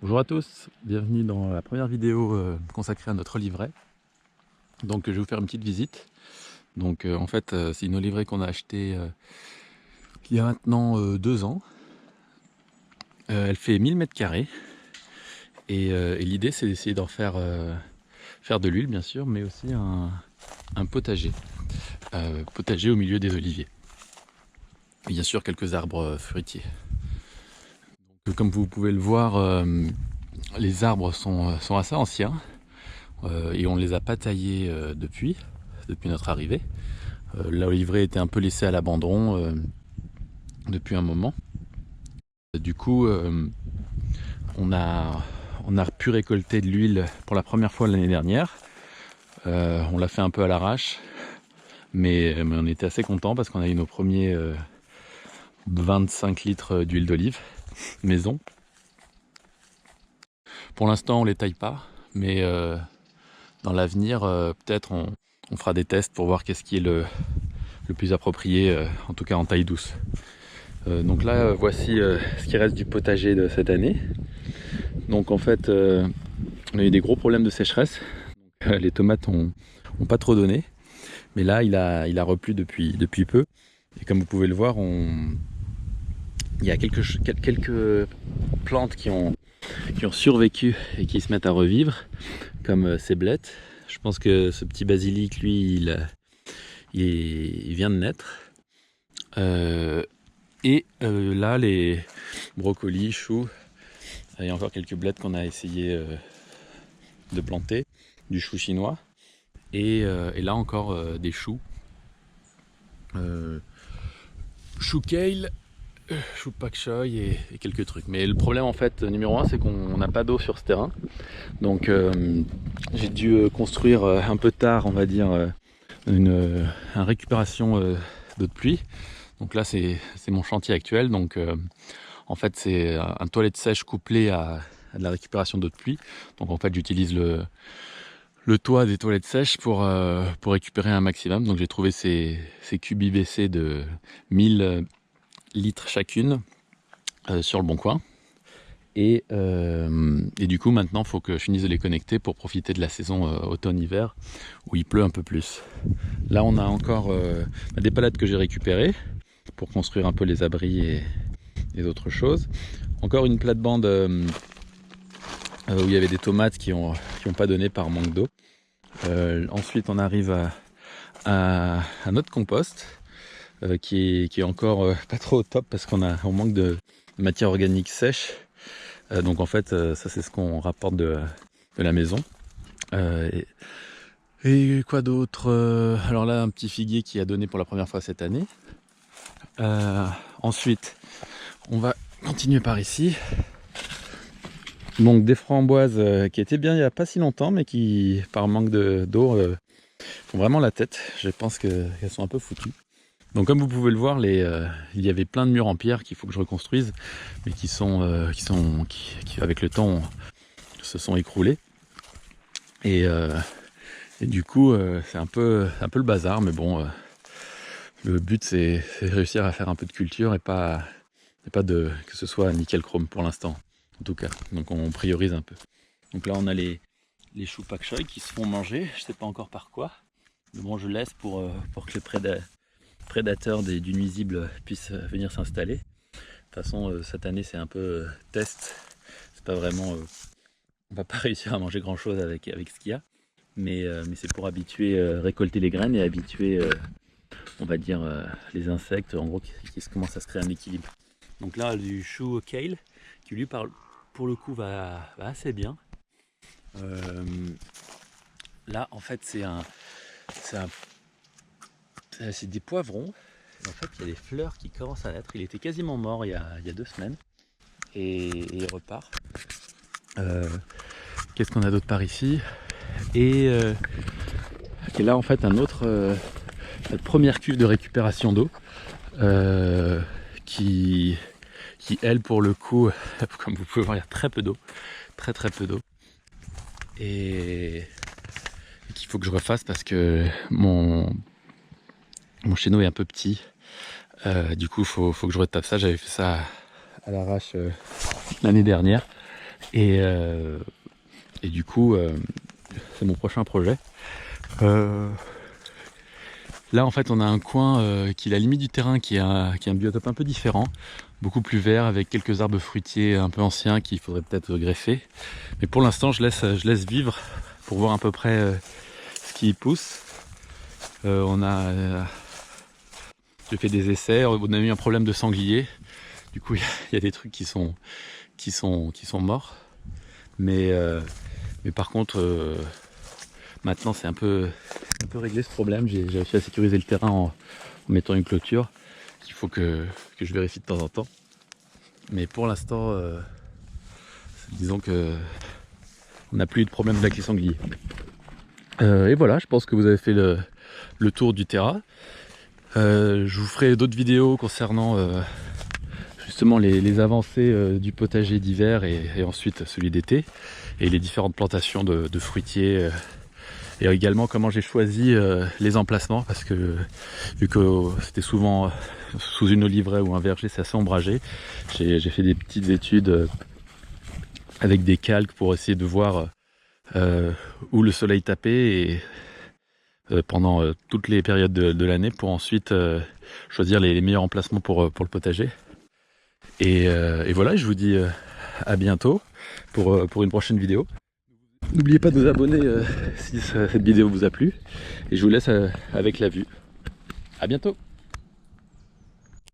Bonjour à tous, bienvenue dans la première vidéo consacrée à notre livret. Donc je vais vous faire une petite visite. Donc en fait c'est une livret qu'on a acheté il y a maintenant 2 ans. Elle fait 1000 mètres carrés et l'idée c'est d'essayer d'en faire, faire de l'huile bien sûr, mais aussi un potager. Potager au milieu des oliviers. Et bien sûr quelques arbres fruitiers. Donc, comme vous pouvez le voir, les arbres sont assez anciens. Et on ne les a pas taillés depuis notre arrivée. L'oliveraie était un peu laissée à l'abandon depuis un moment. Du coup, on a pu récolter de l'huile pour la première fois l'année dernière. On l'a fait un peu à l'arrache, mais on était assez content parce qu'on a eu nos premiers 25 litres d'huile d'olive maison. Pour l'instant, on les taille pas, mais dans l'avenir, peut-être on fera des tests pour voir qu'est-ce qui est le plus approprié, en tout cas en taille douce. Donc là, voici ce qui reste du potager de cette année. Donc en fait, on a eu des gros problèmes de sécheresse. Les tomates ont pas trop donné, mais là il a replu depuis peu. Et comme vous pouvez le voir, il y a quelques plantes qui ont survécu et qui se mettent à revivre, comme ces blettes. Je pense que ce petit basilic, lui, il vient de naître. Là, les brocolis, choux, il y a encore quelques blettes qu'on a essayé de planter, du chou chinois, et là encore des choux, chou kale, chou pak choi et quelques trucs. Mais le problème en fait numéro 1, c'est qu'on n'a pas d'eau sur ce terrain, donc j'ai dû construire un peu tard, on va dire, une récupération d'eau de pluie. Donc là c'est mon chantier actuel, donc en fait c'est un toilette sèche couplé à de la récupération d'eau de pluie. Donc en fait j'utilise le toit des toilettes sèches pour récupérer un maximum. Donc j'ai trouvé ces cubes IBC de 1000 litres chacune sur le bon coin. Et du coup maintenant il faut que je finisse de les connecter pour profiter de la saison automne-hiver où il pleut un peu plus. Là on a encore des palettes que j'ai récupérées pour construire un peu les abris et d'autres choses. Encore une plate-bande où il y avait des tomates qui ont pas donné par manque d'eau. Ensuite on arrive à notre compost qui est encore pas trop au top parce qu'on manque de matière organique sèche. Donc en fait ça c'est ce qu'on rapporte de la maison. Et quoi d'autre? Alors là un petit figuier qui a donné pour la première fois cette année. Ensuite on va continuer par ici. Donc des framboises qui étaient bien il n'y a pas si longtemps, mais qui par manque d'eau font vraiment la tête. Je pense qu'elles sont un peu foutues. Donc comme vous pouvez le voir, il y avait plein de murs en pierre qu'il faut que je reconstruise, mais qui avec le temps se sont écroulés. Et du coup c'est un peu le bazar, mais bon, le but c'est réussir à faire un peu de culture et pas que ce soit nickel chrome pour l'instant, en tout cas. Donc on priorise un peu. Donc là on a les choux pak choi qui se font manger, je sais pas encore par quoi, mais bon je laisse pour que les prédateurs du nuisible puissent venir s'installer. De toute façon cette année c'est un peu test, c'est pas vraiment, on va pas réussir à manger grand chose avec ce qu'il y a, mais c'est pour habituer, récolter les graines et habituer on va dire les insectes en gros qui commencent à se créer un équilibre. Donc là du chou kale qui lui pour le coup va assez bien. Là en fait c'est des poivrons. En fait il y a des fleurs qui commencent à naître. Il était quasiment mort il y a 2 semaines et il repart. Qu'est-ce qu'on a d'autre par ici? Et là en fait notre première cuve de récupération d'eau qui elle pour le coup comme vous pouvez voir il y a très peu d'eau, très peu d'eau, et qu'il faut que je refasse parce que mon chéneau est un peu petit. Du coup faut que je retape ça. J'avais fait ça à l'arrache l'année dernière, Et du coup, c'est mon prochain projet. Là en fait on a un coin qui est la limite du terrain, qui a un biotope un peu différent, beaucoup plus vert, avec quelques arbres fruitiers un peu anciens qu'il faudrait peut-être greffer. Mais pour l'instant je laisse vivre pour voir à peu près ce qui y pousse. J'ai fait des essais, on a eu un problème de sanglier, du coup il y a des trucs qui sont morts. Mais par contre maintenant c'est un peu réglé ce problème. J'ai réussi à sécuriser le terrain en mettant une clôture qu'il faut que je vérifie de temps en temps. Mais pour l'instant, disons que on n'a plus eu de problème avec les sangliers. Et voilà, je pense que vous avez fait le tour du terrain. Je vous ferai d'autres vidéos concernant justement les avancées du potager d'hiver et ensuite celui d'été, et les différentes plantations de fruitiers. Et également comment j'ai choisi les emplacements, parce que vu que c'était souvent sous une oliveraie ou un verger, c'est assez ombragé. J'ai fait des petites études avec des calques pour essayer de voir où le soleil tapait et pendant toutes les périodes de l'année, pour ensuite choisir les meilleurs emplacements pour le potager. Et voilà, je vous dis à bientôt pour une prochaine vidéo. N'oubliez pas de vous abonner si cette vidéo vous a plu, et je vous laisse avec la vue. À bientôt.